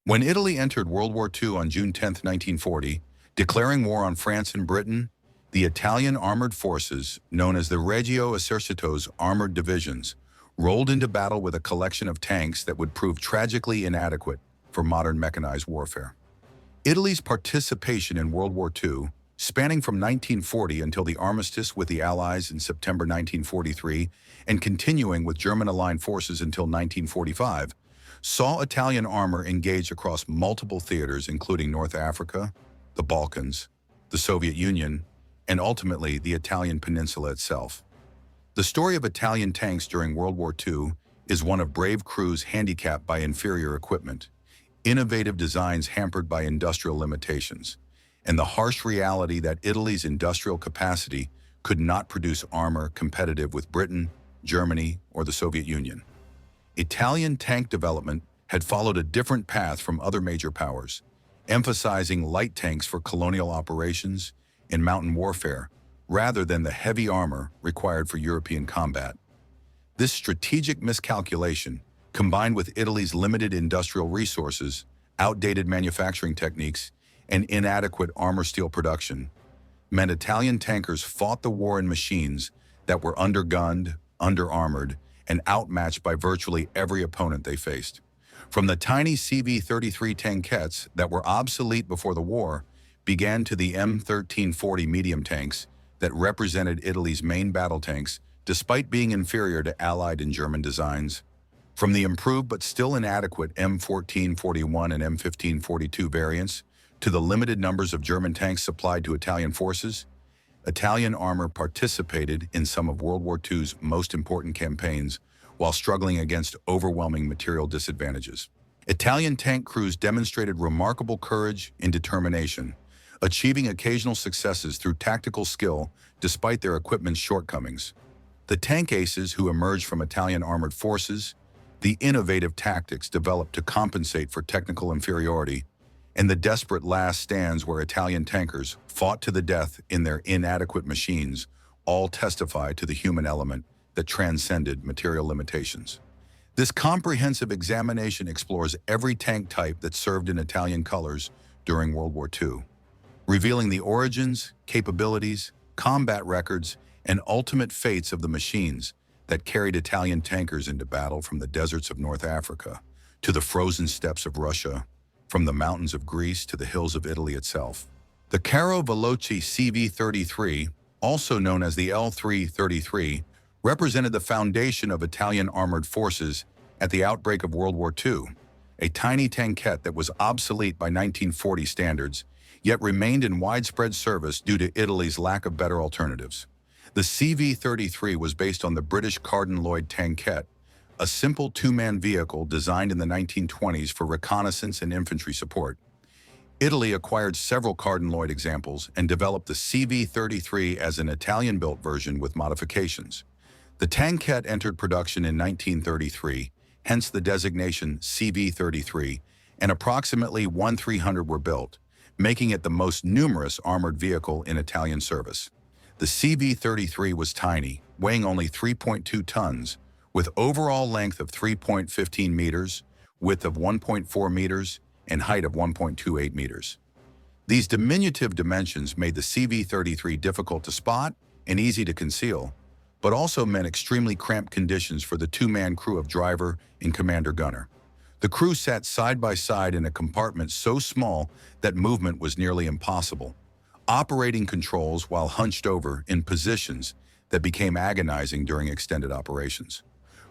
When Italy entered World War II on June 10, 1940, declaring war on France and Britain, the Italian armored forces, known as the Regio Esercito's armored divisions, rolled into battle with a collection of tanks that would prove tragically inadequate for modern mechanized warfare. Italy's participation in World War II, spanning from 1940 until the armistice with the Allies in September 1943 and continuing with German-aligned forces until 1945, saw Italian armor engage across multiple theaters including North Africa, the Balkans, the Soviet Union, and ultimately the Italian peninsula itself. The story of Italian tanks during World War II is one of brave crews handicapped by inferior equipment, innovative designs hampered by industrial limitations, and the harsh reality that Italy's industrial capacity could not produce armor competitive with Britain, Germany, or the Soviet Union. Italian tank development had followed a different path from other major powers, emphasizing light tanks for colonial operations and mountain warfare, rather than the heavy armor required for European combat. This strategic miscalculation, combined with Italy's limited industrial resources, outdated manufacturing techniques, and inadequate armor steel production, meant Italian tankers fought the war in machines that were undergunned, under-armored, and outmatched by virtually every opponent they faced. From the tiny CV33 tankettes that were obsolete before the war, began to the M1340 medium tanks that represented Italy's main battle tanks despite being inferior to Allied and German designs. From the improved but still inadequate M1441 and M1542 variants to the limited numbers of German tanks supplied to Italian forces, Italian armor participated in some of World War II's most important campaigns while struggling against overwhelming material disadvantages. Italian tank crews demonstrated remarkable courage and determination, achieving occasional successes through tactical skill despite their equipment's shortcomings. The tank aces who emerged from Italian armored forces, the innovative tactics developed to compensate for technical inferiority, and the desperate last stands where Italian tankers fought to the death in their inadequate machines all testify to the human element that transcended material limitations. This comprehensive examination explores every tank type that served in Italian colors during World War II, revealing the origins, capabilities, combat records, and ultimate fates of the machines that carried Italian tankers into battle from the deserts of North Africa to the frozen steppes of Russia, from the mountains of Greece to the hills of Italy itself. The Carro Veloce CV33, also known as the L333, represented the foundation of Italian armored forces at the outbreak of World War II, a tiny tankette that was obsolete by 1940 standards, yet remained in widespread service due to Italy's lack of better alternatives. The CV33 was based on the British Carden-Loyd tankette, a simple two-man vehicle designed in the 1920s for reconnaissance and infantry support. Italy acquired several Carden-Loyd examples and developed the CV33 as an Italian-built version with modifications. The tankette entered production in 1933, hence the designation CV33, and approximately 1,300 were built, making it the most numerous armored vehicle in Italian service. The CV33 was tiny, weighing only 3.2 tons, with overall length of 3.15 meters, width of 1.4 meters, and height of 1.28 meters. These diminutive dimensions made the CV33 difficult to spot and easy to conceal, but also meant extremely cramped conditions for the two-man crew of driver and commander-gunner. The crew sat side by side in a compartment so small that movement was nearly impossible, operating controls while hunched over in positions that became agonizing during extended operations.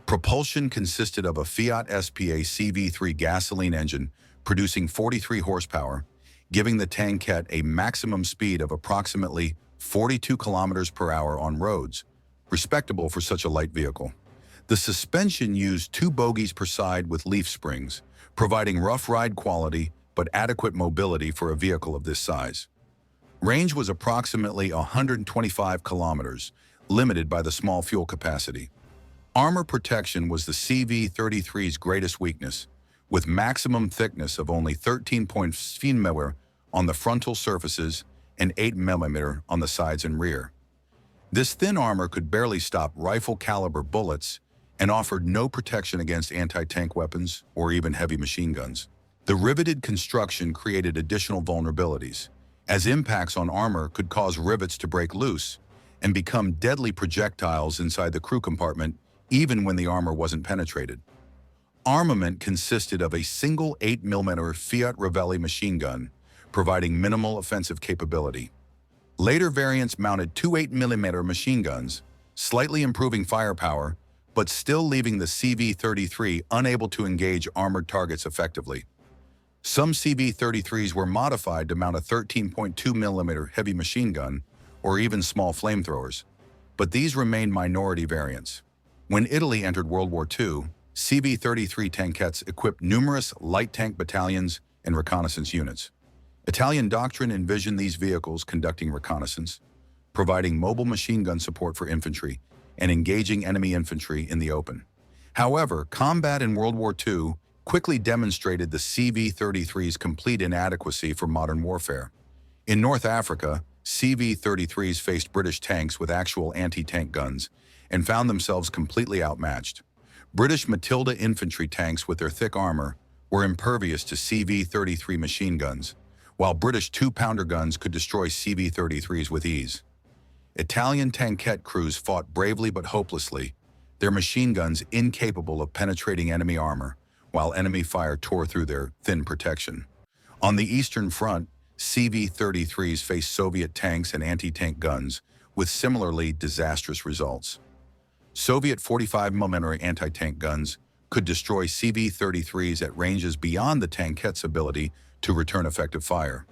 Propulsion consisted of a Fiat SPA CV3 gasoline engine producing 43 horsepower, giving the tankette a maximum speed of approximately 42 kilometers per hour on roads, respectable for such a light vehicle. The suspension used 2 bogies per side with leaf springs, providing rough ride quality but adequate mobility for a vehicle of this size. Range was approximately 125 kilometers, limited by the small fuel capacity. Armor protection was the CV33's greatest weakness, with maximum thickness of only 13.5 mm on the frontal surfaces and 8 mm on the sides and rear. This thin armor could barely stop rifle-caliber bullets and offered no protection against anti-tank weapons or even heavy machine guns. The riveted construction created additional vulnerabilities, as impacts on armor could cause rivets to break loose and become deadly projectiles inside the crew compartment even when the armor wasn't penetrated. Armament consisted of a single 8mm Fiat Ravelli machine gun, providing minimal offensive capability. Later variants mounted two 8mm machine guns, slightly improving firepower, but still leaving the CV33 unable to engage armored targets effectively. Some CV33s were modified to mount a 13.2mm heavy machine gun, or even small flamethrowers, but these remained minority variants. When Italy entered World War II, CV33 tankettes equipped numerous light tank battalions and reconnaissance units. Italian doctrine envisioned these vehicles conducting reconnaissance, providing mobile machine gun support for infantry, and engaging enemy infantry in the open. However, combat in World War II quickly demonstrated the CV33's complete inadequacy for modern warfare. In North Africa, CV33s faced British tanks with actual anti-tank guns and found themselves completely outmatched. British Matilda infantry tanks with their thick armor were impervious to CV33 machine guns, while British 2-pounder guns could destroy CV33s with ease. Italian tankette crews fought bravely but hopelessly, their machine guns incapable of penetrating enemy armor, while enemy fire tore through their thin protection. On the Eastern Front, CV33s faced Soviet tanks and anti-tank guns with similarly disastrous results. Soviet 45mm anti-tank guns could destroy CV33s at ranges beyond the tankette's ability to return effective fire.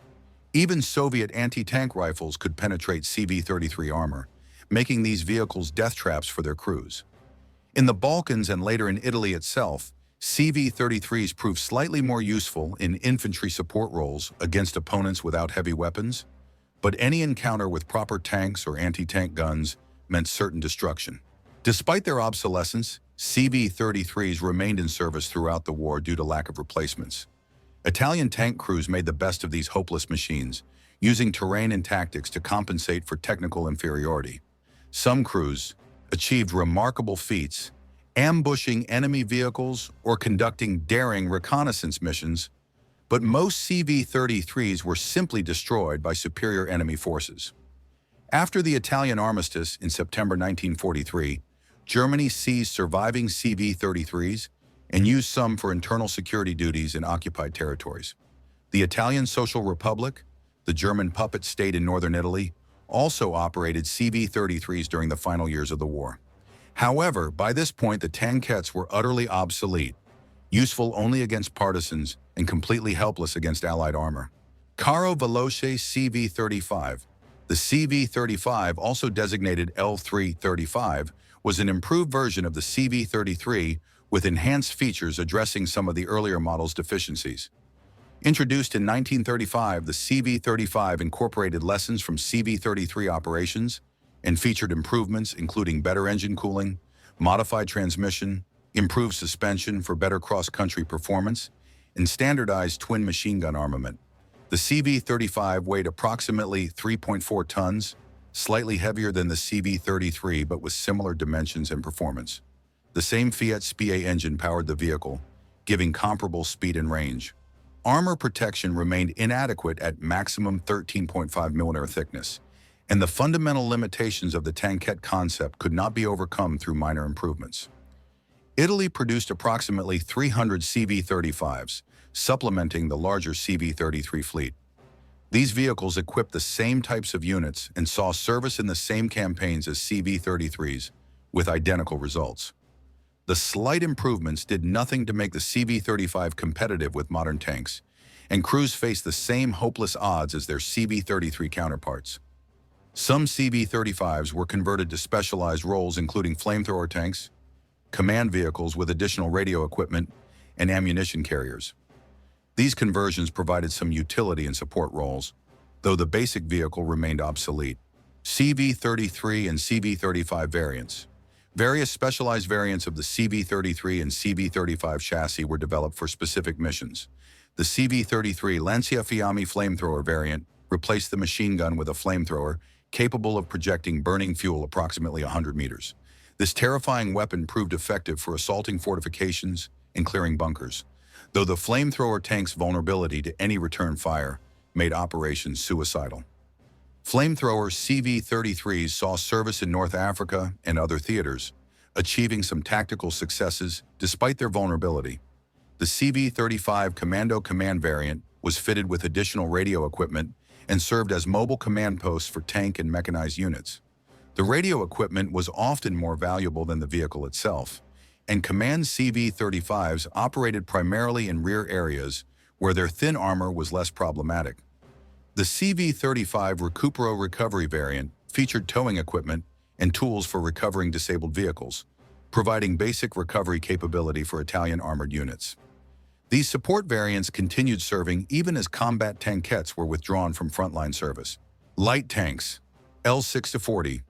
Even Soviet anti-tank rifles could penetrate CV33 armor, making these vehicles death traps for their crews. In the Balkans and later in Italy itself, CV33s proved slightly more useful in infantry support roles against opponents without heavy weapons, but any encounter with proper tanks or anti-tank guns meant certain destruction. Despite their obsolescence, CV33s remained in service throughout the war due to lack of replacements. Italian tank crews made the best of these hopeless machines, using terrain and tactics to compensate for technical inferiority. Some crews achieved remarkable feats, ambushing enemy vehicles or conducting daring reconnaissance missions, but most CV33s were simply destroyed by superior enemy forces. After the Italian armistice in September 1943, Germany seized surviving CV33s and used some for internal security duties in occupied territories. The Italian Social Republic, the German puppet state in northern Italy, also operated CV33s during the final years of the war. However, by this point the tankettes were utterly obsolete, useful only against partisans and completely helpless against Allied armor. Carro Veloce CV35. The CV35, also designated L335, was an improved version of the CV33 with enhanced features addressing some of the earlier model's deficiencies. Introduced in 1935, the CV35 incorporated lessons from CV33 operations and featured improvements including better engine cooling, modified transmission, improved suspension for better cross-country performance, and standardized twin machine gun armament. The CV35 weighed approximately 3.4 tons, slightly heavier than the CV33 but with similar dimensions and performance. The same Fiat SPA engine powered the vehicle, giving comparable speed and range. Armor protection remained inadequate at maximum 13.5mm thickness, and the fundamental limitations of the tankette concept could not be overcome through minor improvements. Italy produced approximately 300 CV35s, supplementing the larger CV33 fleet. These vehicles equipped the same types of units and saw service in the same campaigns as CV33s, with identical results. The slight improvements did nothing to make the CV35 competitive with modern tanks, and crews faced the same hopeless odds as their CV33 counterparts. Some CV35s were converted to specialized roles including flamethrower tanks, command vehicles with additional radio equipment, and ammunition carriers. These conversions provided some utility in support roles, though the basic vehicle remained obsolete. CV33 and CV35 variants. Various specialized variants of the CV33 and CV35 chassis were developed for specific missions. The CV33 Lanciafiamme flamethrower variant replaced the machine gun with a flamethrower capable of projecting burning fuel approximately 100 meters. This terrifying weapon proved effective for assaulting fortifications and clearing bunkers. though the flamethrower tank's vulnerability to any return fire made operations suicidal. Flamethrower CV33s saw service in North Africa and other theaters, achieving some tactical successes despite their vulnerability. The CV35 Commando Command variant was fitted with additional radio equipment and served as mobile command posts for tank and mechanized units. The radio equipment was often more valuable than the vehicle itself, and command CV35s operated primarily in rear areas where their thin armor was less problematic. The CV35 Recupero recovery variant featured towing equipment and tools for recovering disabled vehicles, providing basic recovery capability for Italian armored units. These support variants continued serving even as combat tankettes were withdrawn from frontline service. Light tanks, L6-40.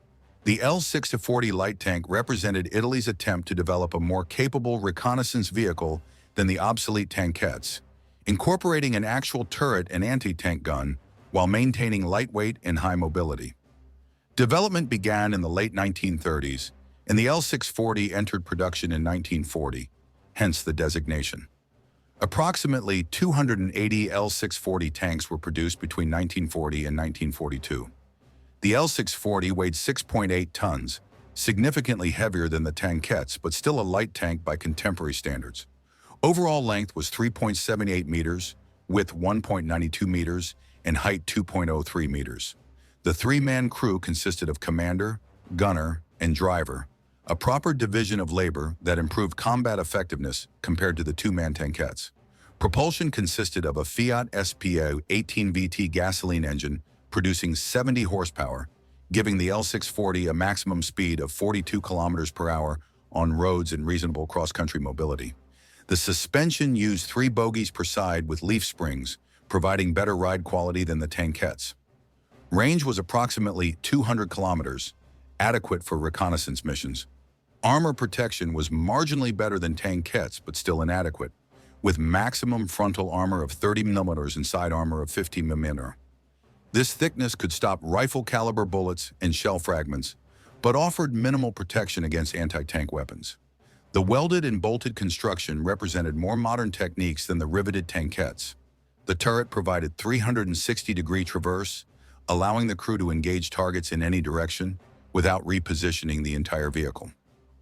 The L6-40 light tank represented Italy's attempt to develop a more capable reconnaissance vehicle than the obsolete tankettes, incorporating an actual turret and anti-tank gun while maintaining lightweight and high mobility. Development began in the late 1930s, and the L6-40 entered production in 1940, hence the designation. Approximately 280 L6-40 tanks were produced between 1940 and 1942. The L6-40 weighed 6.8 tons, significantly heavier than the tankettes, but still a light tank by contemporary standards. Overall length was 3.78 meters, width 1.92 meters, and height 2.03 meters. The three-man crew consisted of commander, gunner, and driver, a proper division of labor that improved combat effectiveness compared to the two-man tankettes. Propulsion consisted of a Fiat SPA 18VT gasoline engine producing 70 horsepower, giving the L6-40 a maximum speed of 42 kilometers per hour on roads and reasonable cross-country mobility. The suspension used 3 bogies per side with leaf springs, providing better ride quality than the tankettes. Range was approximately 200 kilometers, adequate for reconnaissance missions. Armor protection was marginally better than tankettes, but still inadequate, with maximum frontal armor of 30 mm and side armor of 50 mm. This thickness could stop rifle-caliber bullets and shell fragments, but offered minimal protection against anti-tank weapons. The welded and bolted construction represented more modern techniques than the riveted tankettes. The turret provided 360-degree traverse, allowing the crew to engage targets in any direction without repositioning the entire vehicle.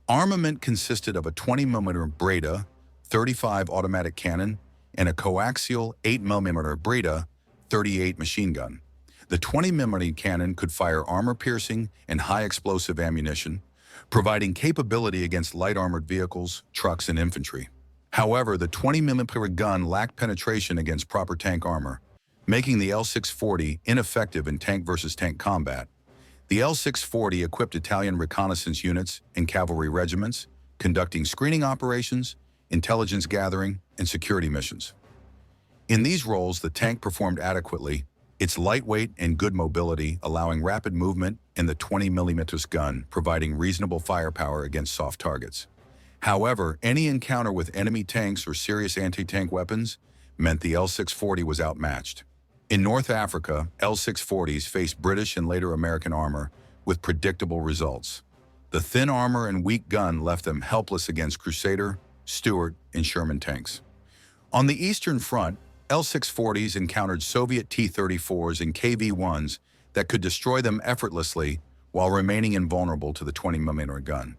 Armament consisted of a 20mm Breda 35 automatic cannon and a coaxial 8mm Breda 38 machine gun. The 20mm cannon could fire armor-piercing and high-explosive ammunition, providing capability against light-armored vehicles, trucks, and infantry. However, the 20mm gun lacked penetration against proper tank armor, making the L6-40 ineffective in tank-versus-tank combat. The L6-40 equipped Italian reconnaissance units and cavalry regiments, conducting screening operations, intelligence gathering, and security missions. In these roles, the tank performed adequately, its lightweight and good mobility allowing rapid movement, and the 20mm gun providing reasonable firepower against soft targets. However, any encounter with enemy tanks or serious anti-tank weapons meant the L6-40 was outmatched. In North Africa, L6-40s faced British and later American armor with predictable results. The thin armor and weak gun left them helpless against Crusader, Stuart, and Sherman tanks. On the Eastern Front, L6-40s encountered Soviet T-34s and KV-1s that could destroy them effortlessly while remaining invulnerable to the 20mm gun.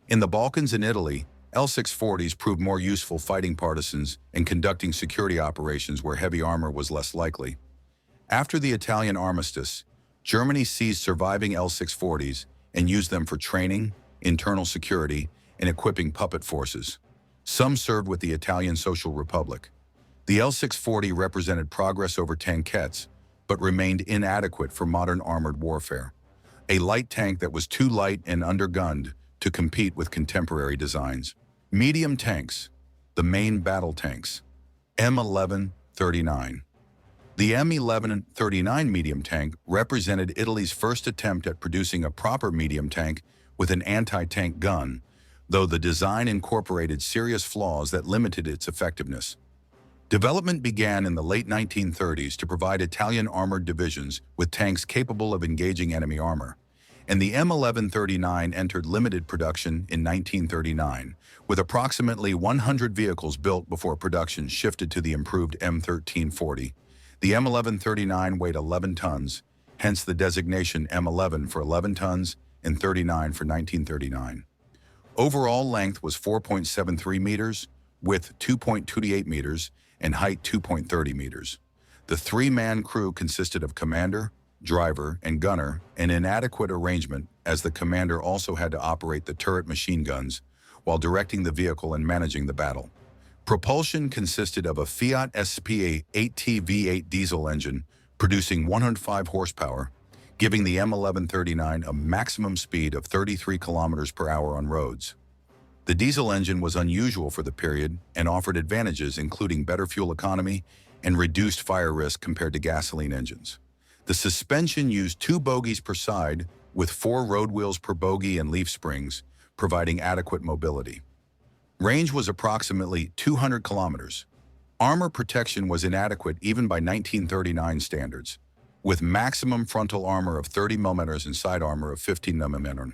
In the Balkans and Italy, L6-40s proved more useful fighting partisans and conducting security operations where heavy armor was less likely. After the Italian armistice, Germany seized surviving L6-40s and used them for training, internal security, and equipping puppet forces. Some served with the Italian Social Republic. The L6-40 represented progress over tankettes, but remained inadequate for modern armored warfare. A light tank that was too light and undergunned to compete with contemporary designs. Medium tanks, the main battle tanks. M1139. The M1139 medium tank represented Italy's first attempt at producing a proper medium tank with an anti-tank gun, though the design incorporated serious flaws that limited its effectiveness. Development began in the late 1930s to provide Italian armored divisions with tanks capable of engaging enemy armor, and the M1139 entered limited production in 1939, with approximately 100 vehicles built before production shifted to the improved M1340. The M1139 weighed 11 tons, hence the designation M11 for 11 tons and 39 for 1939. Overall length was 4.73 meters, width 2.28 meters, and height 2.30 meters. The three-man crew consisted of commander, driver, and gunner, an inadequate arrangement as the commander also had to operate the turret machine guns while directing the vehicle and managing the battle. Propulsion consisted of a Fiat SPA 8T V8 diesel engine producing 105 horsepower, giving the M1139 a maximum speed of 33 kilometers per hour on roads. The diesel engine was unusual for the period and offered advantages including better fuel economy and reduced fire risk compared to gasoline engines. The suspension used 2 bogies per side with 4 road wheels per bogie and leaf springs, providing adequate mobility. Range was approximately 200 kilometers. Armor protection was inadequate even by 1939 standards, with maximum frontal armor of 30 mm and side armor of 15 mm.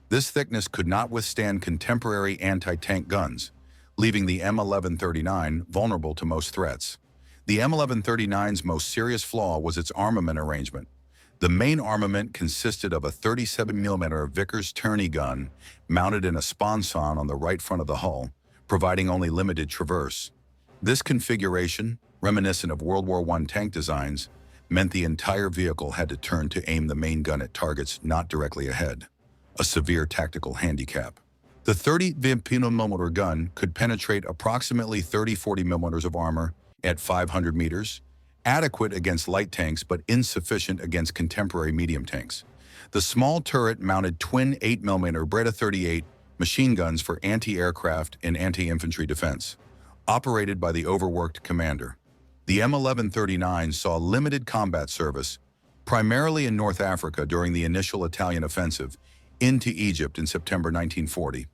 This thickness could not withstand contemporary anti-tank guns, leaving the M1139 vulnerable to most threats. The M1139's most serious flaw was its armament arrangement. The main armament consisted of a 37 mm Vickers tourney gun mounted in a sponson on the right front of the hull, providing only limited traverse. This configuration, reminiscent of World War I tank designs, meant the entire vehicle had to turn to aim the main gun at targets not directly ahead, a severe tactical handicap. The 30 mm gun could penetrate approximately 30-40 mm of armor at 500 meters, adequate against light tanks but insufficient against contemporary medium tanks. The small turret mounted twin 8mm Beretta 38 machine guns for anti-aircraft and anti-infantry defense, operated by the overworked commander. The M1139 saw limited combat service, primarily in North Africa during the initial Italian offensive into Egypt in September 1940.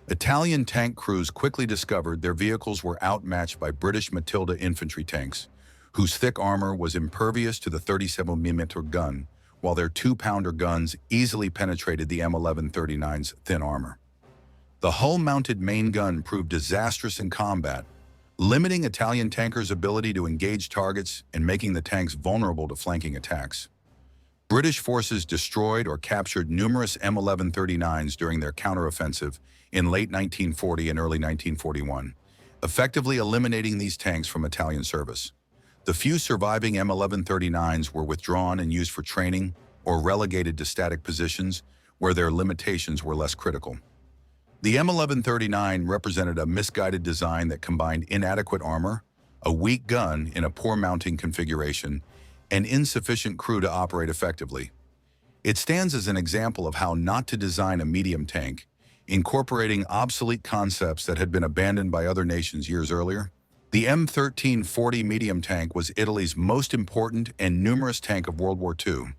Italian tank crews quickly discovered their vehicles were outmatched by British Matilda infantry tanks, whose thick armor was impervious to the 37mm gun, while their 2-pounder guns easily penetrated the M1139's thin armor. The hull-mounted main gun proved disastrous in combat, limiting Italian tankers' ability to engage targets and making the tanks vulnerable to flanking attacks. British forces destroyed or captured numerous M1139s during their counteroffensive in late 1940 and early 1941, effectively eliminating these tanks from Italian service. The few surviving M1139s were withdrawn and used for training or relegated to static positions where their limitations were less critical. The M1139 represented a misguided design that combined inadequate armor, a weak gun in a poor mounting configuration, and insufficient crew to operate effectively. It stands as an example of how not to design a medium tank, incorporating obsolete concepts that had been abandoned by other nations years earlier. The M1340 medium tank was Italy's most important and numerous tank of World War II,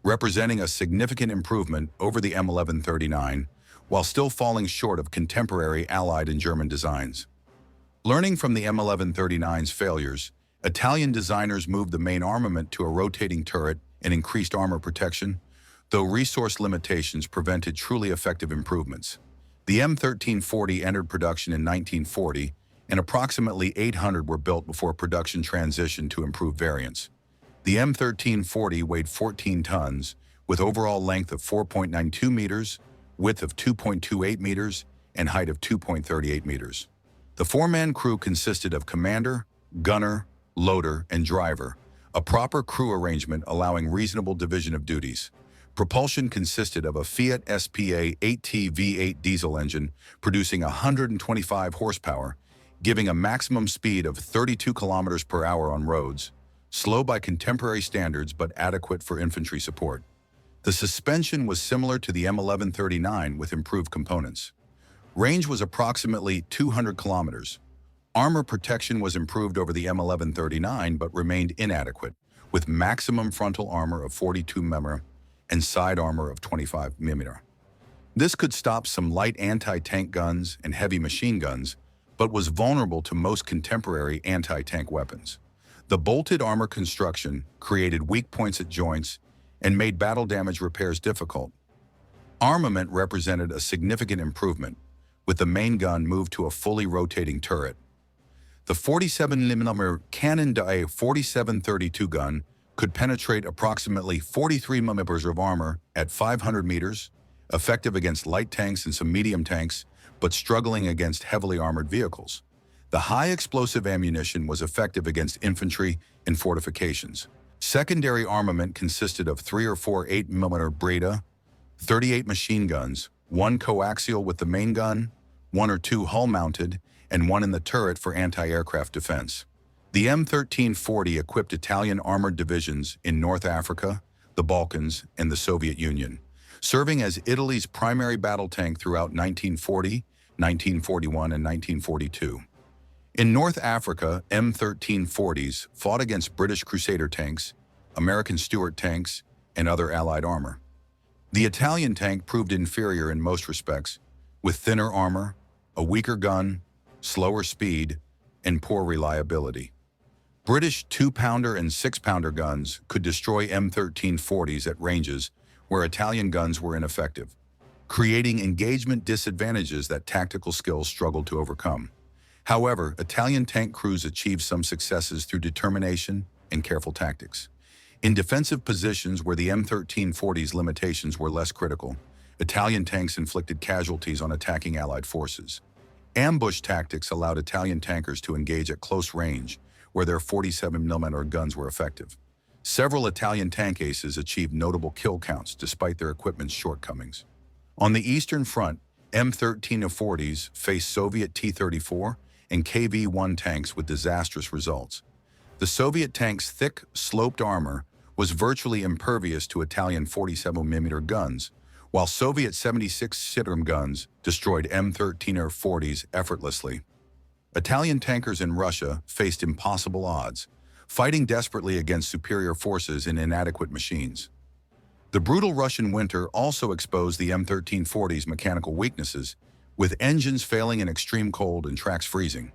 representing a significant improvement over the M1139, while still falling short of contemporary Allied and German designs. Learning from the M1139's failures, Italian designers moved the main armament to a rotating turret and increased armor protection, though resource limitations prevented truly effective improvements. The M1340 entered production in 1940, and approximately 800 were built before production transitioned to improved variants. The M1340 weighed 14 tons, with overall length of 4.92 meters, width of 2.28 meters, and height of 2.38 meters. The 4-man crew consisted of commander, gunner, loader, and driver, a proper crew arrangement allowing reasonable division of duties. Propulsion consisted of a Fiat SPA 8T V8 diesel engine producing 125 horsepower, giving a maximum speed of 32 kilometers per hour on roads, slow by contemporary standards but adequate for infantry support. The suspension was similar to the M1139 with improved components. Range was approximately 200 kilometers. Armor protection was improved over the M1139 but remained inadequate, with maximum frontal armor of 42 mm and side armor of 25 mm. This could stop some light anti-tank guns and heavy machine guns, but was vulnerable to most contemporary anti-tank weapons. The bolted armor construction created weak points at joints and made battle damage repairs difficult, Armament represented a significant improvement, with the main gun moved to a fully rotating turret. The 47mm Cannon DA 4732 gun could penetrate approximately 43 mm of armor at 500 meters, effective against light tanks and some medium tanks, but struggling against heavily armored vehicles. The high explosive ammunition was effective against infantry and fortifications. Secondary armament consisted of 3 or 4 8mm Breda, 38 machine guns, 1 coaxial with the main gun, 1 or 2 hull-mounted, and 1 in the turret for anti-aircraft defense. The M1340 equipped Italian armored divisions in North Africa, the Balkans, and the Soviet Union, serving as Italy's primary battle tank throughout 1940, 1941, and 1942. In North Africa, M1340s fought against British Crusader tanks, American Stuart tanks, and other Allied armor. The Italian tank proved inferior in most respects, with thinner armor, a weaker gun, slower speed, and poor reliability. British 2-pounder and 6-pounder guns could destroy M1340s at ranges where Italian guns were ineffective, creating engagement disadvantages that tactical skills struggled to overcome. However, Italian tank crews achieved some successes through determination and careful tactics. In defensive positions where the M1340's limitations were less critical, Italian tanks inflicted casualties on attacking Allied forces. Ambush tactics allowed Italian tankers to engage at close range, where their 47mm guns were effective. Several Italian tank aces achieved notable kill counts despite their equipment's shortcomings. On the Eastern Front, M1340s faced Soviet T-34 and KV-1 tanks with disastrous results. The Soviet tank's thick, sloped armor was virtually impervious to Italian 47mm guns, while Soviet 76 Citrum guns destroyed M1340s effortlessly. Italian tankers in Russia faced impossible odds, fighting desperately against superior forces and inadequate machines. The brutal Russian winter also exposed the M1340's mechanical weaknesses, with engines failing in extreme cold and tracks freezing.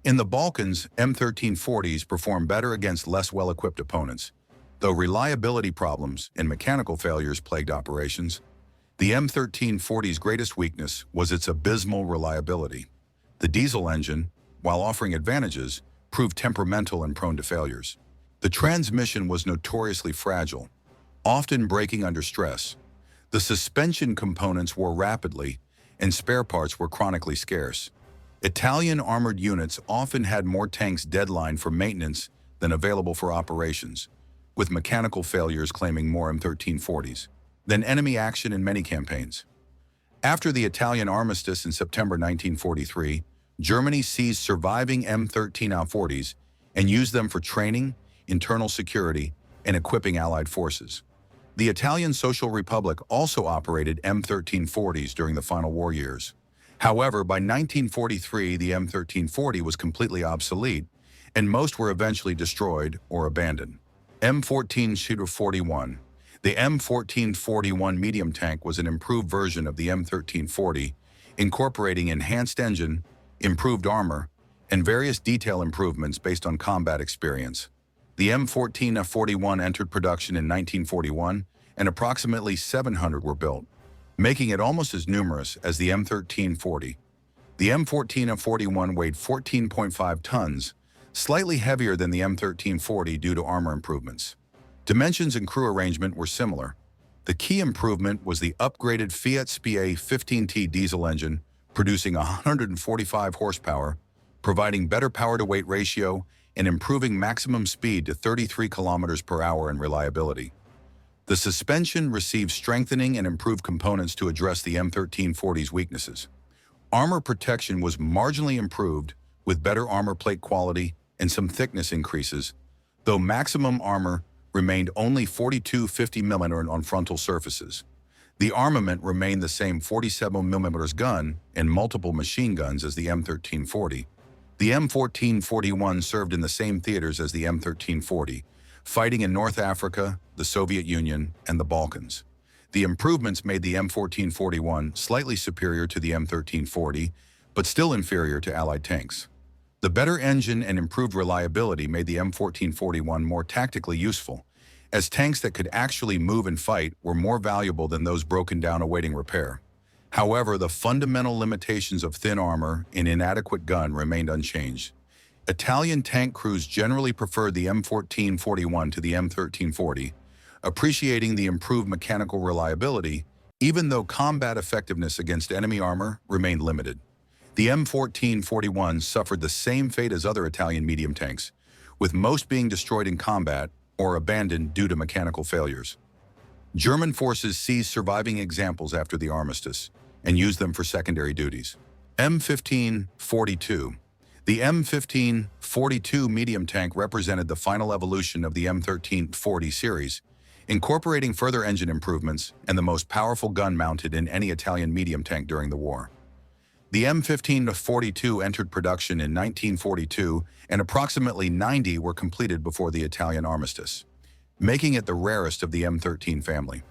In the Balkans, M1340s performed better against less well-equipped opponents, though reliability problems and mechanical failures plagued operations. The M1340's greatest weakness was its abysmal reliability. The diesel engine, while offering advantages, proved temperamental and prone to failures. The transmission was notoriously fragile, often breaking under stress. The suspension components wore rapidly, and spare parts were chronically scarce. Italian armored units often had more tanks deadlined for maintenance than available for operations, with mechanical failures claiming more M1340s than enemy action in many campaigns. After the Italian armistice in September 1943, Germany seized surviving M1340s and used them for training, internal security, and equipping Allied forces. The Italian Social Republic also operated M1340s during the final war years. However, by 1943, the M1340 was completely obsolete, and most were eventually destroyed or abandoned. M14-41. The M1441 medium tank was an improved version of the M1340, incorporating enhanced engine, improved armor, and various detail improvements based on combat experience. The M1441 entered production in 1941, and approximately 700 were built, making it almost as numerous as the M1340. The M1441 weighed 14.5 tons, slightly heavier than the M1340 due to armor improvements. Dimensions and crew arrangement were similar. The key improvement was the upgraded Fiat SPA 15T diesel engine, producing 145 horsepower, providing better power-to-weight ratio, and improving maximum speed to 33 kilometers per hour and reliability. The suspension received strengthening and improved components to address the M1340's weaknesses. Armor protection was marginally improved with better armor plate quality and some thickness increases, though maximum armor remained only 42-50mm on frontal surfaces. The armament remained the same 47mm gun and multiple machine guns as the M1340. The M1441 served in the same theaters as the M1340, fighting in North Africa, the Soviet Union, and the Balkans. The improvements made the M1441 slightly superior to the M1340, but still inferior to Allied tanks. The better engine and improved reliability made the M1441 more tactically useful, as tanks that could actually move and fight were more valuable than those broken down awaiting repair. However, the fundamental limitations of thin armor and inadequate gun remained unchanged. Italian tank crews generally preferred the M1441 to the M1340, appreciating the improved mechanical reliability, even though combat effectiveness against enemy armor remained limited. The M1441 suffered the same fate as other Italian medium tanks, with most being destroyed in combat or abandoned due to mechanical failures. German forces seized surviving examples after the armistice and used them for secondary duties. M1542. The M1542 medium tank represented the final evolution of the M1340 series, incorporating further engine improvements and the most powerful gun mounted in any Italian medium tank during the war. The M1542 entered production in 1942, and approximately 90 were completed before the Italian armistice, making it the rarest of the M13 family.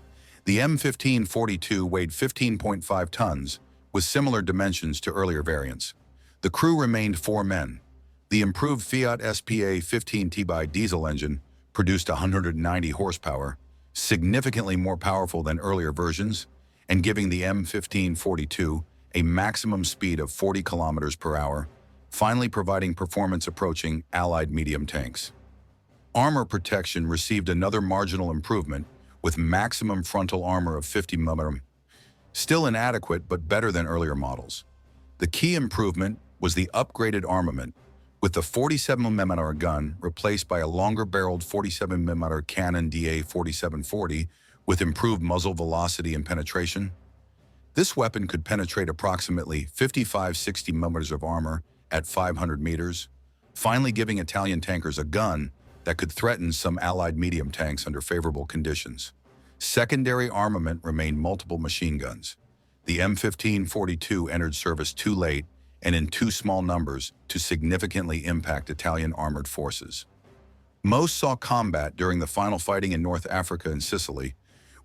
The M1542 weighed 15.5 tons, with similar dimensions to earlier variants. The crew remained 4 men. The improved Fiat SPA15T diesel engine produced 190 horsepower, significantly more powerful than earlier versions, and giving the M1542 a maximum speed of 40 kilometers per hour, finally providing performance approaching Allied medium tanks. Armor protection received another marginal improvement, with maximum frontal armor of 50 mm, still inadequate but better than earlier models. The key improvement was the upgraded armament, with the 47 mm gun replaced by a longer-barreled 47 mm Cannon DA4740 with improved muzzle velocity and penetration. This weapon could penetrate approximately 55-60 mm of armor at 500 meters, finally giving Italian tankers a gun that could threaten some Allied medium tanks under favorable conditions. Secondary armament remained multiple machine guns. The M1542 entered service too late and in too small numbers to significantly impact Italian armored forces. Most saw combat during the final fighting in North Africa and Sicily,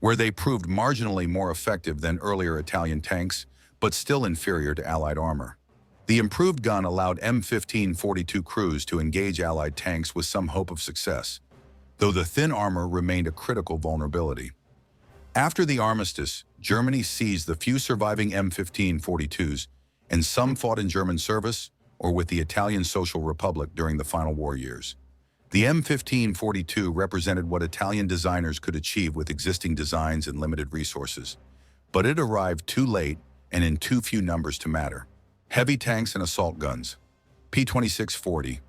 where they proved marginally more effective than earlier Italian tanks, but still inferior to Allied armor. The improved gun allowed M1542 crews to engage Allied tanks with some hope of success, though the thin armor remained a critical vulnerability. After the armistice, Germany seized the few surviving M1542s, and some fought in German service or with the Italian Social Republic during the final war years. The M1542 represented what Italian designers could achieve with existing designs and limited resources, but it arrived too late and in too few numbers to matter. Heavy tanks and assault guns. P2640.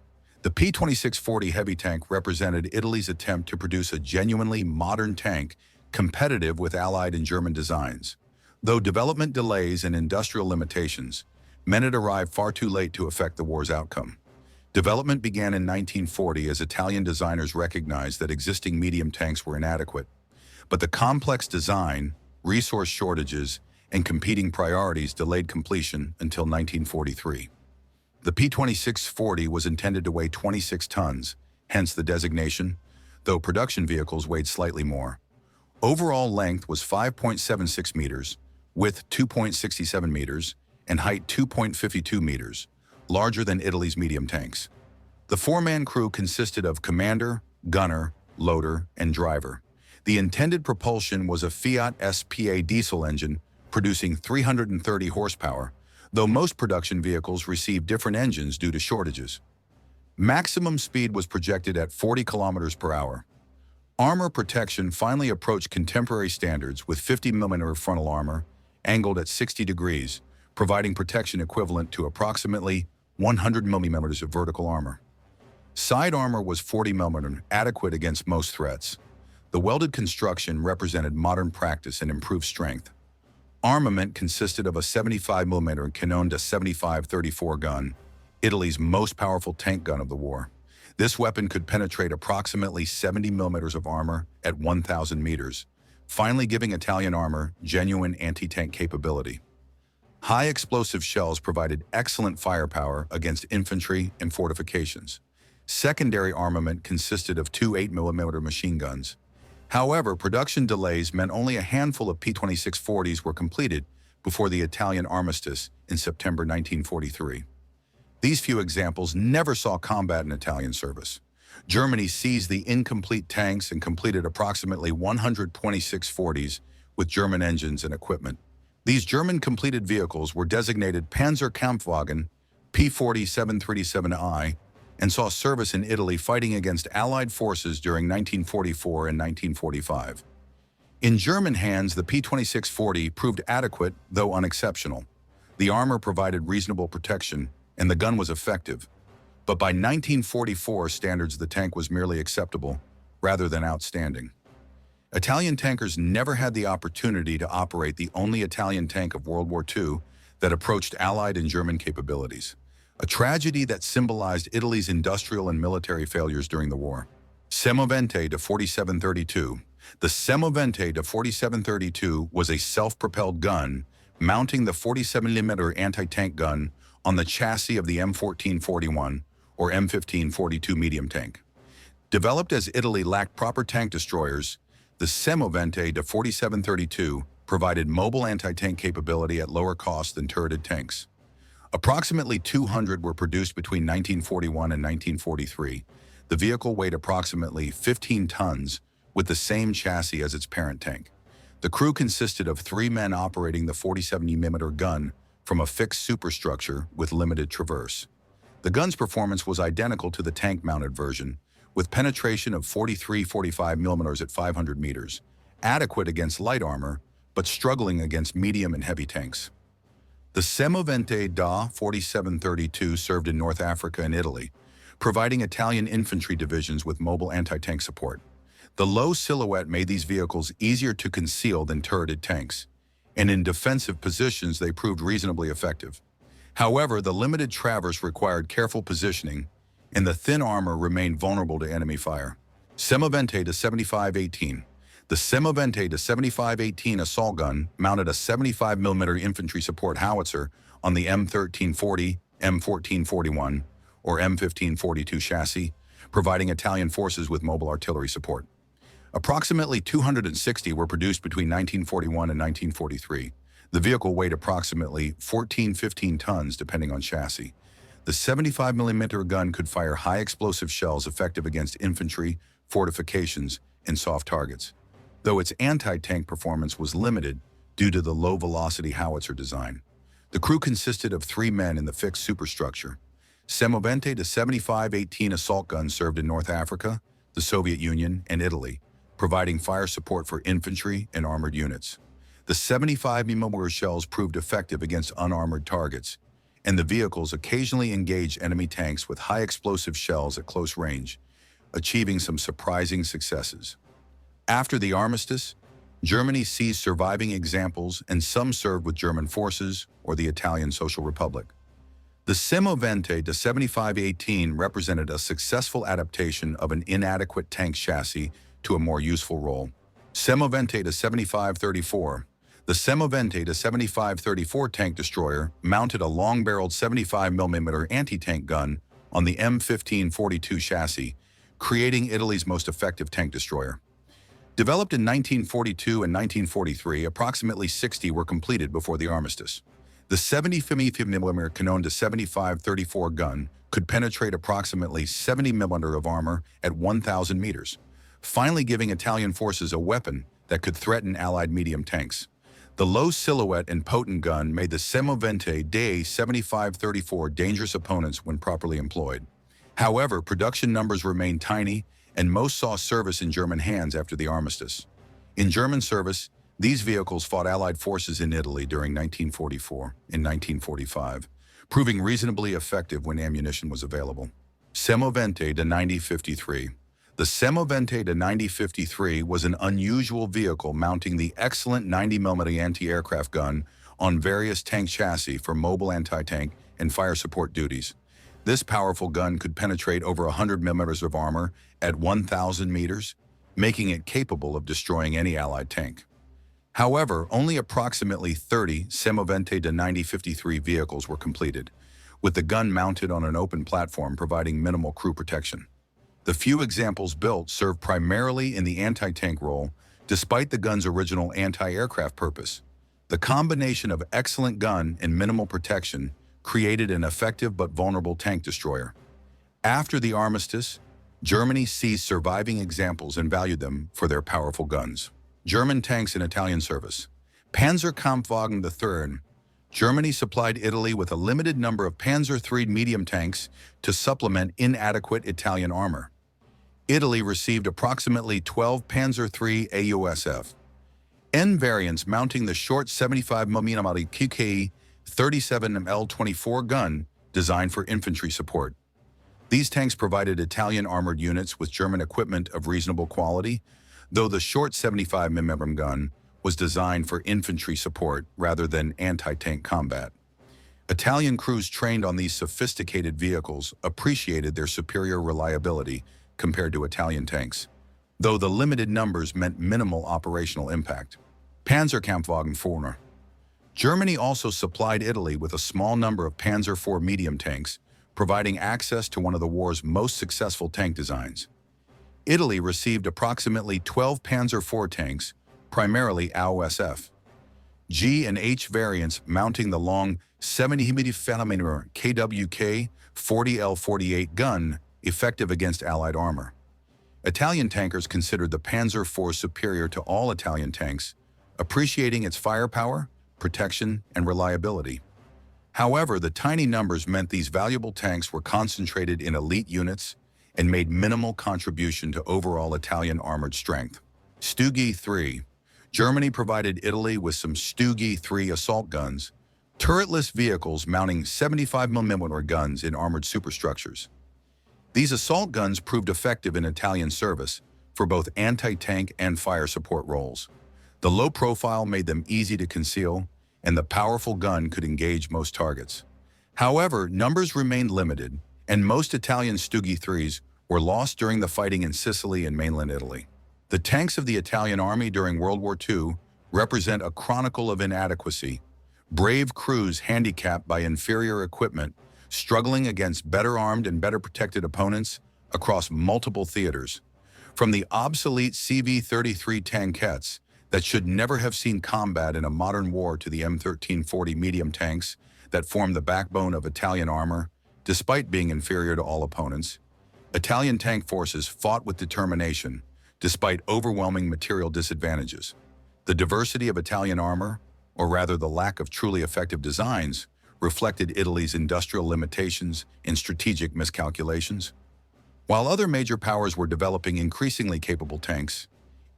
The P2640 heavy tank represented Italy's attempt to produce a genuinely modern tank competitive with Allied and German designs. Though development delays and industrial limitations meant it arrived far too late to affect the war's outcome. Development began in 1940 as Italian designers recognized that existing medium tanks were inadequate, but the complex design, resource shortages, and competing priorities delayed completion until 1943. The P2640 was intended to weigh 26 tons, hence the designation, though production vehicles weighed slightly more. Overall length was 5.76 meters, width 2.67 meters, and height 2.52 meters, larger than Italy's medium tanks. The 4-man crew consisted of commander, gunner, loader, and driver. The intended propulsion was a Fiat SPA diesel engine producing 330 horsepower, though most production vehicles received different engines due to shortages. Maximum speed was projected at 40 kilometers per hour. Armor protection finally approached contemporary standards with 50 mm frontal armor, angled at 60 degrees, providing protection equivalent to approximately 100 mm of vertical armor. Side armor was 40 mm, adequate against most threats. The welded construction represented modern practice and improved strength. Armament consisted of a 75 mm Cannon DA75-34 gun, Italy's most powerful tank gun of the war. This weapon could penetrate approximately 70 mm of armor at 1,000 meters, finally giving Italian armor genuine anti-tank capability. High explosive shells provided excellent firepower against infantry and fortifications. Secondary armament consisted of 2 8mm machine guns. However, production delays meant only a handful of P2640s were completed before the Italian armistice in September 1943. These few examples never saw combat in Italian service. Germany seized the incomplete tanks and completed approximately 126 40s with German engines and equipment. These German completed vehicles were designated Panzerkampfwagen P-4737I and saw service in Italy fighting against Allied forces during 1944 and 1945. In German hands, the P-2640 proved adequate, though unexceptional. The armor provided reasonable protection, and the gun was effective. But by 1944 standards, the tank was merely acceptable, rather than outstanding. Italian tankers never had the opportunity to operate the only Italian tank of World War II that approached Allied and German capabilities, a tragedy that symbolized Italy's industrial and military failures during the war. Semovente to 4732. The Semovente to 4732 was a self-propelled gun mounting the 47mm anti-tank gun on the chassis of the M1441 or M1542 medium tank. Developed as Italy lacked proper tank destroyers, the Semovente to 4732 provided mobile anti-tank capability at lower cost than turreted tanks. Approximately 200 were produced between 1941 and 1943. The vehicle weighed approximately 15 tons with the same chassis as its parent tank. The crew consisted of 3 men operating the 47mm gun from a fixed superstructure with limited traverse. The gun's performance was identical to the tank-mounted version, with penetration of 43-45mm at 500 meters, adequate against light armor, but struggling against medium and heavy tanks. The Semovente da 4732 served in North Africa and Italy, providing Italian infantry divisions with mobile anti-tank support. The low silhouette made these vehicles easier to conceal than turreted tanks, and in defensive positions they proved reasonably effective. However, the limited traverse required careful positioning, and the thin armor remained vulnerable to enemy fire. Semovente to 7518. The Semovente to 7518 assault gun mounted a 75mm infantry support howitzer on the M1340, M1441, or M1542 chassis, providing Italian forces with mobile artillery support. Approximately 260 were produced between 1941 and 1943. The vehicle weighed approximately 14-15 tons depending on chassis. The 75mm gun could fire high explosive shells effective against infantry, fortifications, and soft targets, though its anti-tank performance was limited due to the low-velocity howitzer design. The crew consisted of 3 men in the fixed superstructure. Semovente to 7518 assault guns served in North Africa, the Soviet Union, and Italy, providing fire support for infantry and armored units. The 75mm shells proved effective against unarmored targets, and the vehicles occasionally engaged enemy tanks with high explosive shells at close range, achieving some surprising successes. After the armistice, Germany seized surviving examples and some served with German forces or the Italian Social Republic. The Semovente to 7518 represented a successful adaptation of an inadequate tank chassis to a more useful role. Semovente to 7534. The Semovente to 7534 tank destroyer mounted a long-barreled 75mm anti-tank gun on the M1542 chassis, creating Italy's most effective tank destroyer. Developed in 1942 and 1943, approximately 60 were completed before the armistice. The 75mm Canon to 7534 gun could penetrate approximately 70mm of armor at 1,000 meters, finally giving Italian forces a weapon that could threaten Allied medium tanks. The low silhouette and potent gun made the Semovente da 7534 dangerous opponents when properly employed. However, production numbers remained tiny, and most saw service in German hands after the armistice. In German service, these vehicles fought Allied forces in Italy during 1944 and 1945, proving reasonably effective when ammunition was available. Semovente to 9053. The Semovente to 9053 was an unusual vehicle mounting the excellent 90mm anti-aircraft gun on various tank chassis for mobile anti-tank and fire support duties. This powerful gun could penetrate over 100mm of armor at 1,000 meters, making it capable of destroying any Allied tank. However, only approximately 30 Semovente to 9053 vehicles were completed, with the gun mounted on an open platform providing minimal crew protection. The few examples built served primarily in the anti-tank role, despite the gun's original anti-aircraft purpose. The combination of excellent gun and minimal protection created an effective but vulnerable tank destroyer. After the armistice, Germany seized surviving examples and valued them for their powerful guns. German tanks in Italian service. Panzerkampfwagen III. Germany supplied Italy with a limited number of Panzer III medium tanks to supplement inadequate Italian armor. Italy received approximately 12 Panzer III AUSF N variants mounting the short 75mm QKE 37ML24 gun designed for infantry support. These tanks provided Italian armored units with German equipment of reasonable quality, though the short 75mm gun was designed for infantry support rather than anti-tank combat. Italian crews trained on these sophisticated vehicles appreciated their superior reliability compared to Italian tanks, though the limited numbers meant minimal operational impact. Panzerkampfwagen IV. Germany also supplied Italy with a small number of Panzer IV medium tanks, providing access to one of the war's most successful tank designs. Italy received approximately 12 Panzer IV tanks, primarily AOSF G and H variants mounting the long 70mm KWK 40L48 gun, effective against Allied armor. Italian tankers considered the Panzer IV superior to all Italian tanks, appreciating its firepower, protection, and reliability. However, the tiny numbers meant these valuable tanks were concentrated in elite units and made minimal contribution to overall Italian armored strength. StuG III. Germany provided Italy with some StuG III assault guns, turretless vehicles mounting 75mm guns in armored superstructures. These assault guns proved effective in Italian service for both anti-tank and fire support roles. The low profile made them easy to conceal, and the powerful gun could engage most targets. However, numbers remained limited, and most Italian StuG IIIs were lost during the fighting in Sicily and mainland Italy. The tanks of the Italian army during World War II represent a chronicle of inadequacy. Brave crews handicapped by inferior equipment, struggling against better armed and better protected opponents across multiple theaters. From the obsolete CV33 tankettes that should never have seen combat in a modern war to the M1340 medium tanks that form the backbone of Italian armor, despite being inferior to all opponents, Italian tank forces fought with determination, despite overwhelming material disadvantages. The diversity of Italian armor, or rather the lack of truly effective designs, reflected Italy's industrial limitations and strategic miscalculations. While other major powers were developing increasingly capable tanks,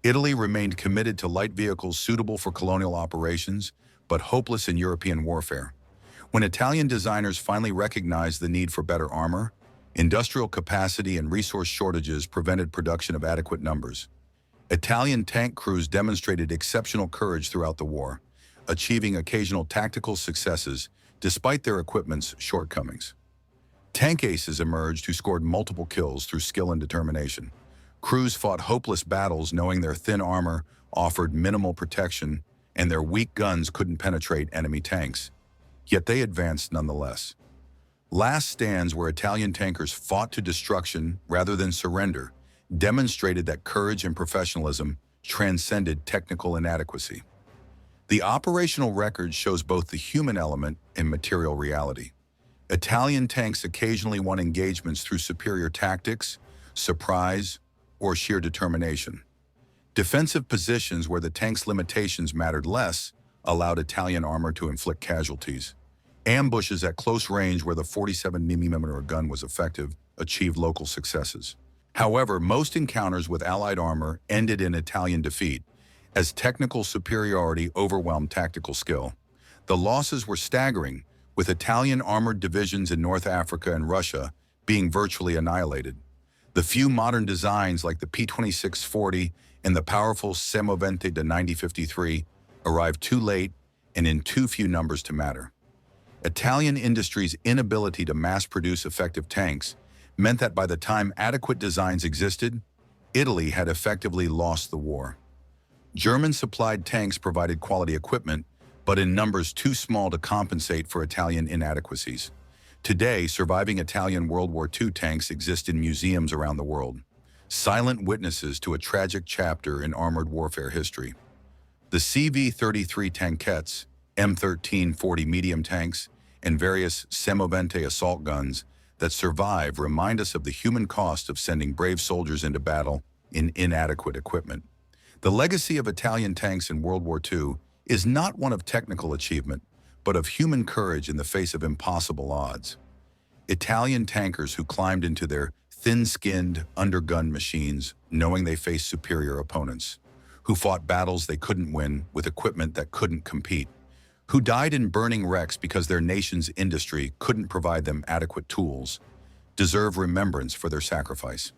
Italy remained committed to light vehicles suitable for colonial operations, but hopeless in European warfare. When Italian designers finally recognized the need for better armor, industrial capacity and resource shortages prevented production of adequate numbers. Italian tank crews demonstrated exceptional courage throughout the war, achieving occasional tactical successes despite their equipment's shortcomings. Tank aces emerged who scored multiple kills through skill and determination. Crews fought hopeless battles knowing their thin armor offered minimal protection and their weak guns couldn't penetrate enemy tanks. Yet they advanced nonetheless. Last stands where Italian tankers fought to destruction rather than surrender demonstrated that courage and professionalism transcended technical inadequacy. The operational record shows both the human element and material reality. Italian tanks occasionally won engagements through superior tactics, surprise, or sheer determination. Defensive positions where the tank's limitations mattered less allowed Italian armor to inflict casualties. Ambushes at close range where the 47mm gun was effective achieved local successes. However, most encounters with Allied armor ended in Italian defeat, as technical superiority overwhelmed tactical skill. The losses were staggering, with Italian armored divisions in North Africa and Russia being virtually annihilated. The few modern designs like the P-2640 and the powerful Semovente de 9053 arrived too late and in too few numbers to matter. Italian industry's inability to mass-produce effective tanks meant that by the time adequate designs existed, Italy had effectively lost the war. German-supplied tanks provided quality equipment, but in numbers too small to compensate for Italian inadequacies. Today, surviving Italian World War II tanks exist in museums around the world, silent witnesses to a tragic chapter in armored warfare history. The CV33 tankettes, M1340 medium tanks, and various Semovente assault guns that survive remind us of the human cost of sending brave soldiers into battle in inadequate equipment. The legacy of Italian tanks in World War II is not one of technical achievement, but of human courage in the face of impossible odds. Italian tankers who climbed into their thin-skinned, undergunned machines knowing they faced superior opponents, who fought battles they couldn't win with equipment that couldn't compete, who died in burning wrecks because their nation's industry couldn't provide them adequate tools, deserve remembrance for their sacrifice.